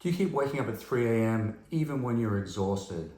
Do you keep waking up at 3 a.m. even when you're exhausted?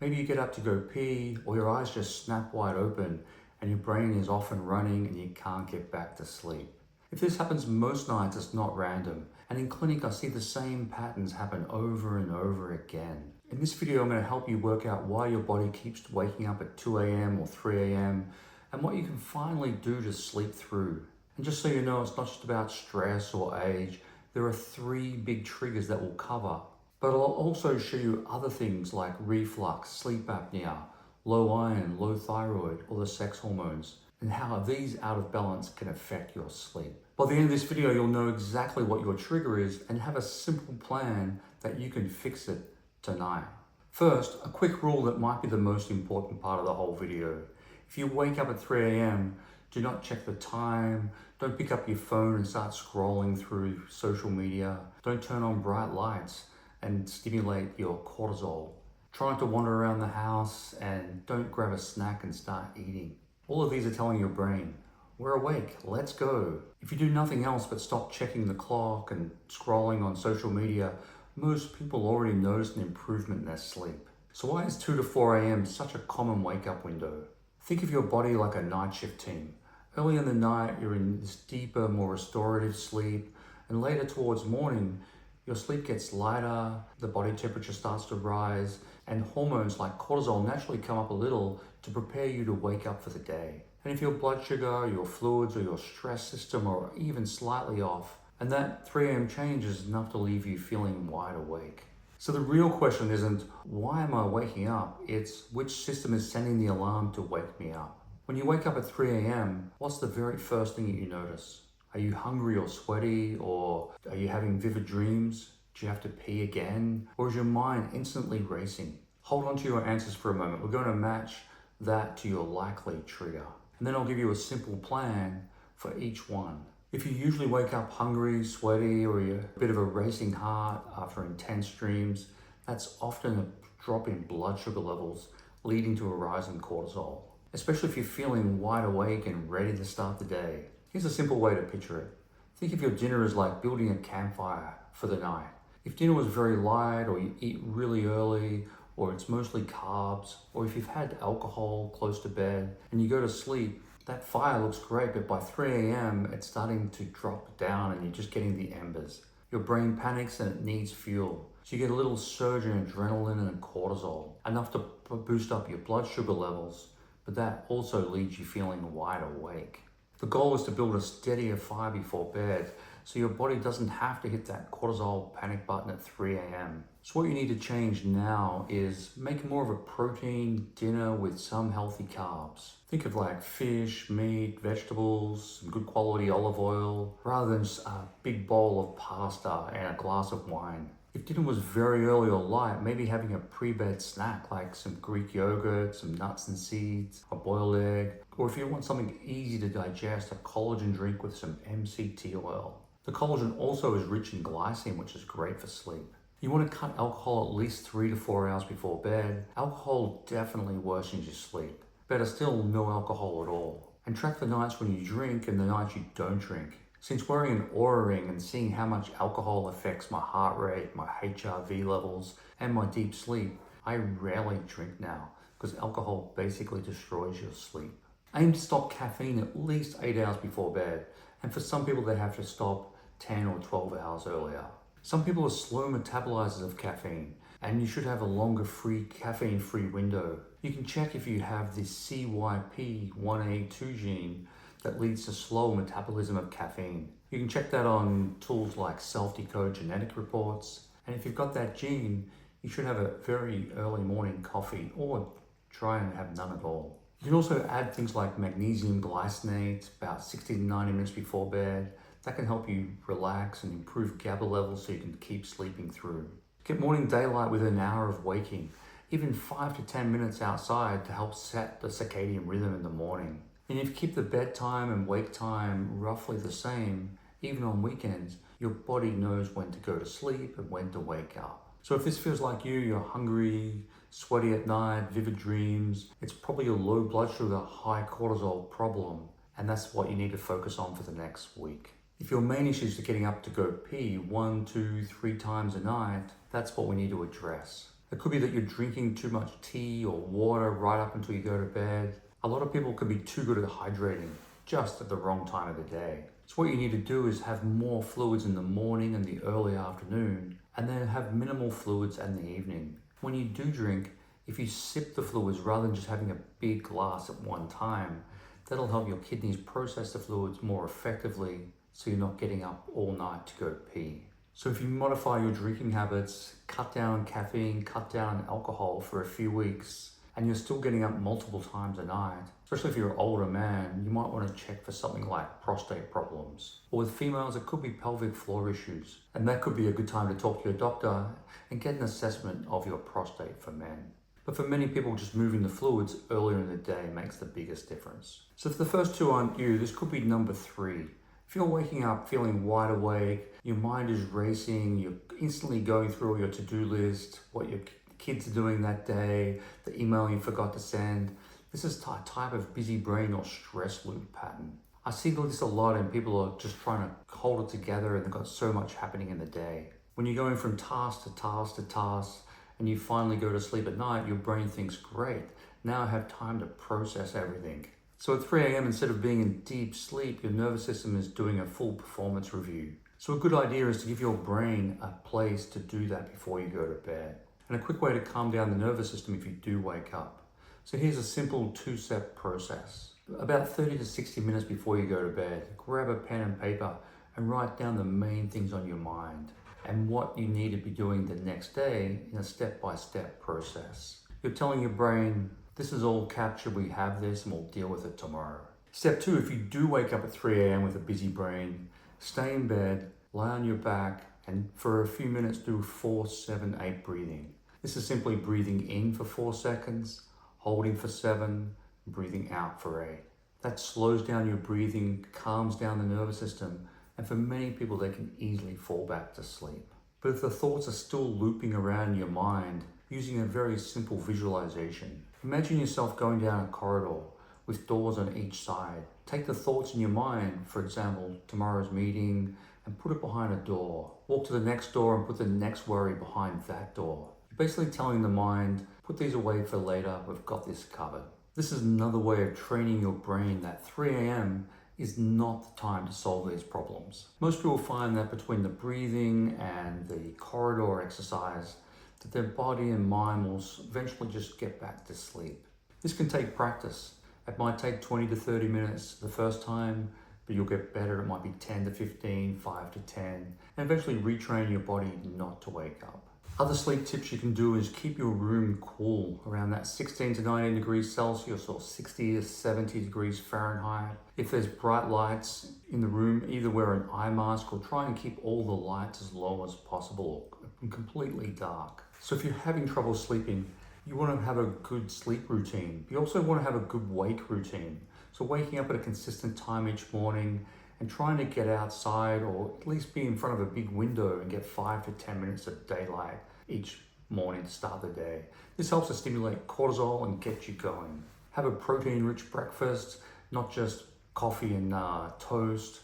Maybe you get up to go pee, or your eyes just snap wide open and your brain is off and running and you can't get back to sleep. If this happens most nights, it's not random. And in clinic, I see the same patterns happen over and over again. In this video, I'm going to help you work out why your body keeps waking up at 2 a.m. or 3 a.m. and what you can finally do to sleep through. And just so you know, it's not just about stress or age. There are 3 big triggers that we'll cover. But I'll also show you other things like reflux, sleep apnea, low iron, low thyroid, or the sex hormones, and how these out of balance can affect your sleep. By the end of this video, you'll know exactly what your trigger is and have a simple plan that you can fix it tonight. First, a quick rule that might be the most important part of the whole video. If you wake up at 3 a.m., do not check the time, don't pick up your phone and start scrolling through social media, don't turn on bright lights and stimulate your cortisol. Try not to wander around the house and don't grab a snack and start eating. All of these are telling your brain, we're awake, let's go. If you do nothing else but stop checking the clock and scrolling on social media, most people already notice an improvement in their sleep. So why is 2 to 4 a.m. such a common wake-up window? Think of your body like a night shift team. Early in the night, you're in this deeper, more restorative sleep, and later towards morning, your sleep gets lighter, the body temperature starts to rise, and hormones like cortisol naturally come up a little to prepare you to wake up for the day. And if your blood sugar, your fluids, or your stress system are even slightly off, and that 3 a.m. change is enough to leave you feeling wide awake. So the real question isn't, why am I waking up? It's which system is sending the alarm to wake me up? When you wake up at 3 a.m., what's the very first thing that you notice? Are you hungry or sweaty, or are you having vivid dreams? Do you have to pee again? Or is your mind instantly racing? Hold on to your answers for a moment. We're going to match that to your likely trigger. And then I'll give you a simple plan for each one. If you usually wake up hungry, sweaty, or you're a bit of a racing heart after intense dreams, that's often a drop in blood sugar levels leading to a rise in cortisol, especially if you're feeling wide awake and ready to start the day. Here's a simple way to picture it. Think of your dinner as like building a campfire for the night. If dinner was very light, or you eat really early, or it's mostly carbs, or if you've had alcohol close to bed and you go to sleep, that fire looks great, but by 3 a.m. it's starting to drop down and you're just getting the embers. Your brain panics and it needs fuel. So you get a little surge in adrenaline and cortisol, enough to boost up your blood sugar levels, but that also leaves you feeling wide awake. The goal is to build a steadier fire before bed, so your body doesn't have to hit that cortisol panic button at 3 a.m. So what you need to change now is make more of a protein dinner with some healthy carbs. Think of like fish, meat, vegetables, some good quality olive oil, rather than just a big bowl of pasta and a glass of wine. If dinner was very early or light, maybe having a pre-bed snack like some Greek yogurt, some nuts and seeds, a boiled egg, or if you want something easy to digest, a collagen drink with some MCT oil. The collagen also is rich in glycine, which is great for sleep. You want to cut alcohol at least 3 to 4 hours before bed. Alcohol definitely worsens your sleep. Better still, no alcohol at all. And track the nights when you drink and the nights you don't drink. Since wearing an Oura ring and seeing how much alcohol affects my heart rate, my HRV levels, and my deep sleep, I rarely drink now because alcohol basically destroys your sleep. Aim to stop caffeine at least 8 hours before bed, and for some people they have to stop 10 or 12 hours earlier. Some people are slow metabolizers of caffeine, and you should have a longer caffeine-free window. You can check if you have this CYP1A2 gene that leads to slow metabolism of caffeine. You can check that on tools like self-decode genetic reports. And if you've got that gene, you should have a very early morning coffee, or try and have none at all. You can also add things like magnesium glycinate about 60 to 90 minutes before bed. That can help you relax and improve GABA levels so you can keep sleeping through. Get morning daylight within an hour of waking, even 5 to 10 minutes outside to help set the circadian rhythm in the morning. And if you keep the bedtime and wake time roughly the same, even on weekends, your body knows when to go to sleep and when to wake up. So if this feels like you're hungry, sweaty at night, vivid dreams, it's probably a low blood sugar, high cortisol problem, and that's what you need to focus on for the next week. If your main issue is getting up to go pee 1, 2, 3 times a night, that's what we need to address. It could be that you're drinking too much tea or water right up until you go to bed. A lot of people can be too good at hydrating just at the wrong time of the day. So what you need to do is have more fluids in the morning and the early afternoon, and then have minimal fluids in the evening. When you do drink, if you sip the fluids rather than just having a big glass at one time, that'll help your kidneys process the fluids more effectively, so you're not getting up all night to go pee. So if you modify your drinking habits, cut down caffeine, cut down alcohol for a few weeks, and you're still getting up multiple times a night, especially if you're an older man, you might want to check for something like prostate problems. Or with females, it could be pelvic floor issues. And that could be a good time to talk to your doctor and get an assessment of your prostate for men. But for many people, just moving the fluids earlier in the day makes the biggest difference. So if the first two aren't you, this could be number 3. If you're waking up feeling wide awake, your mind is racing, you're instantly going through all your to-do list, what your kids are doing that day, the email you forgot to send. This is a type of busy brain or stress loop pattern. I see this a lot, and people are just trying to hold it together and they've got so much happening in the day. When you're going from task to task to task and you finally go to sleep at night, your brain thinks, great, now I have time to process everything. So at 3 a.m., instead of being in deep sleep, your nervous system is doing a full performance review. So a good idea is to give your brain a place to do that before you go to bed. And a quick way to calm down the nervous system if you do wake up. So here's a simple 2-step process. About 30 to 60 minutes before you go to bed, grab a pen and paper and write down the main things on your mind and what you need to be doing the next day in a step-by-step process. You're telling your brain, this is all captured, we have this, and we'll deal with it tomorrow. Step 2, if you do wake up at 3 a.m. with a busy brain, stay in bed, lie on your back, and for a few minutes do 4, 7, 8 breathing. This is simply breathing in for 4 seconds, holding for 7, breathing out for 8. That slows down your breathing, calms down the nervous system, and for many people they can easily fall back to sleep. But if the thoughts are still looping around your mind, using a very simple visualization. Imagine yourself going down a corridor with doors on each side. Take the thoughts in your mind, for example, tomorrow's meeting, and put it behind a door. Walk to the next door and put the next worry behind that door. You're basically telling the mind, put these away for later, we've got this covered. This is another way of training your brain that 3 a.m. is not the time to solve these problems. Most people find that between the breathing and the corridor exercise, that their body and mind will eventually just get back to sleep. This can take practice. It might take 20 to 30 minutes the first time, but you'll get better. It might be 10 to 15, 5 to 10, and eventually retrain your body not to wake up. Other sleep tips you can do is keep your room cool, around that 16 to 19 degrees Celsius or 60 to 70 degrees Fahrenheit. If there's bright lights in the room, either wear an eye mask or try and keep all the lights as low as possible and completely dark. So if you're having trouble sleeping, you want to have a good sleep routine. You also want to have a good wake routine. So waking up at a consistent time each morning and trying to get outside or at least be in front of a big window and get 5 to 10 minutes of daylight each morning to start the day. This helps to stimulate cortisol and get you going. Have a protein-rich breakfast, not just coffee and toast,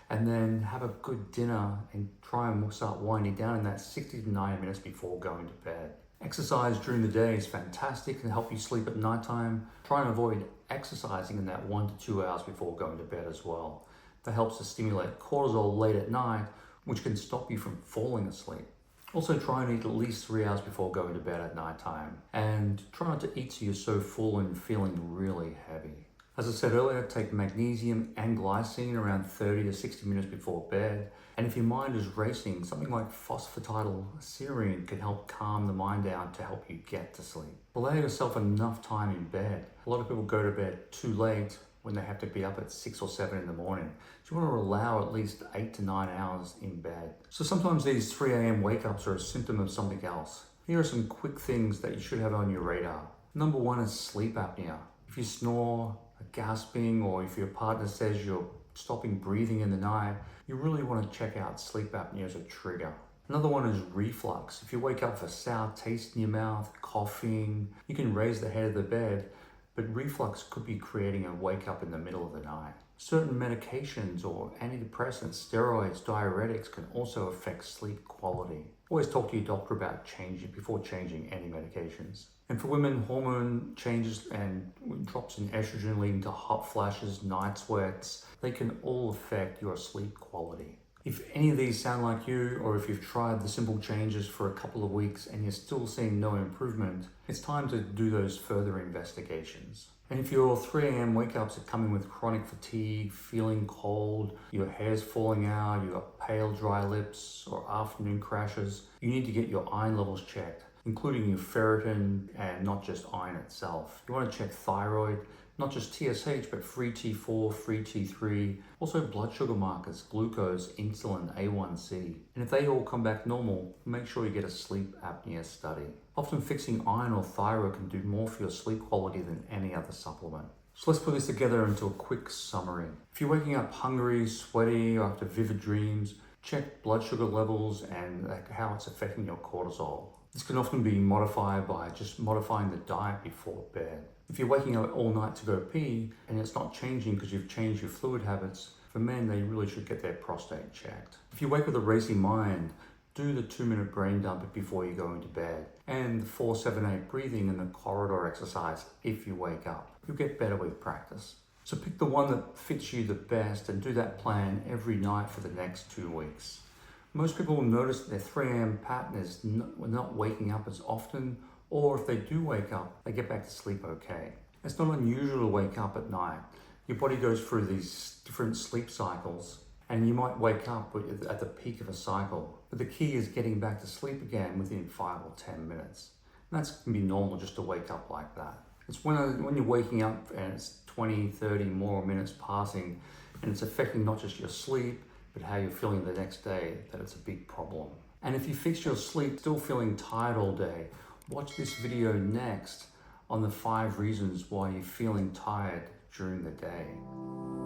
and then have a good dinner and try and start winding down in that 60 to 90 minutes before going to bed. Exercise during the day is fantastic and help you sleep at nighttime. Try and avoid exercising in that 1 to 2 hours before going to bed as well. That helps to stimulate cortisol late at night, which can stop you from falling asleep. Also try and eat at least 3 hours before going to bed at nighttime. And try not to eat so you're so full and feeling really heavy. As I said earlier, take magnesium and glycine around 30 to 60 minutes before bed. And if your mind is racing, something like phosphatidylserine can help calm the mind down to help you get to sleep. Allow yourself enough time in bed. A lot of people go to bed too late when they have to be up at 6 or 7 in the morning. So you want to allow at least 8 to 9 hours in bed. So sometimes these 3 a.m. wake-ups are a symptom of something else. Here are some quick things that you should have on your radar. Number 1 is sleep apnea. If you snore, gasping, or if your partner says you're stopping breathing in the night, you really want to check out sleep apnea as a trigger. Another one is reflux. If you wake up with a sour taste in your mouth, coughing, you can raise the head of the bed, but but reflux could be creating a wake up in the middle of the night. Certain medications or antidepressants, steroids, diuretics can also affect sleep quality. Always talk to your doctor about before changing any medications. And for women, hormone changes and drops in estrogen leading to hot flashes, night sweats, they can all affect your sleep quality. If any of these sound like you, or if you've tried the simple changes for a couple of weeks and you're still seeing no improvement, it's time to do those further investigations. And if your 3 a.m. wake-ups are coming with chronic fatigue, feeling cold, your hair's falling out, you've got pale, dry lips, or afternoon crashes, you need to get your iron levels checked, including your ferritin and not just iron itself. You want to check thyroid, not just TSH, but free T4, free T3, also blood sugar markers, glucose, insulin, A1C. And if they all come back normal, make sure you get a sleep apnea study. Often fixing iron or thyroid can do more for your sleep quality than any other supplement. So let's put this together into a quick summary. If you're waking up hungry, sweaty, or after vivid dreams, check blood sugar levels and how it's affecting your cortisol. This can often be modified by just modifying the diet before bed. If you're waking up all night to go pee and it's not changing because you've changed your fluid habits, for men, they really should get their prostate checked. If you wake with a racing mind, do the 2-minute brain dump before you go into bed, and the 4-7-8 breathing and the corridor exercise if you wake up. You'll get better with practice. So pick the one that fits you the best and do that plan every night for the next 2 weeks. Most people will notice that their 3 a.m. pattern is not waking up as often, or if they do wake up, they get back to sleep okay. It's not unusual to wake up at night. Your body goes through these different sleep cycles, and you might wake up at the peak of a cycle. But the key is getting back to sleep again within 5 or 10 minutes. And that can be normal just to wake up like that. It's when you're waking up and it's 20, 30 more minutes passing, and it's affecting not just your sleep, but how you're feeling the next day, that it's a big problem. And if you fix your sleep, still feeling tired all day, watch this video next on the 5 reasons why you're feeling tired during the day.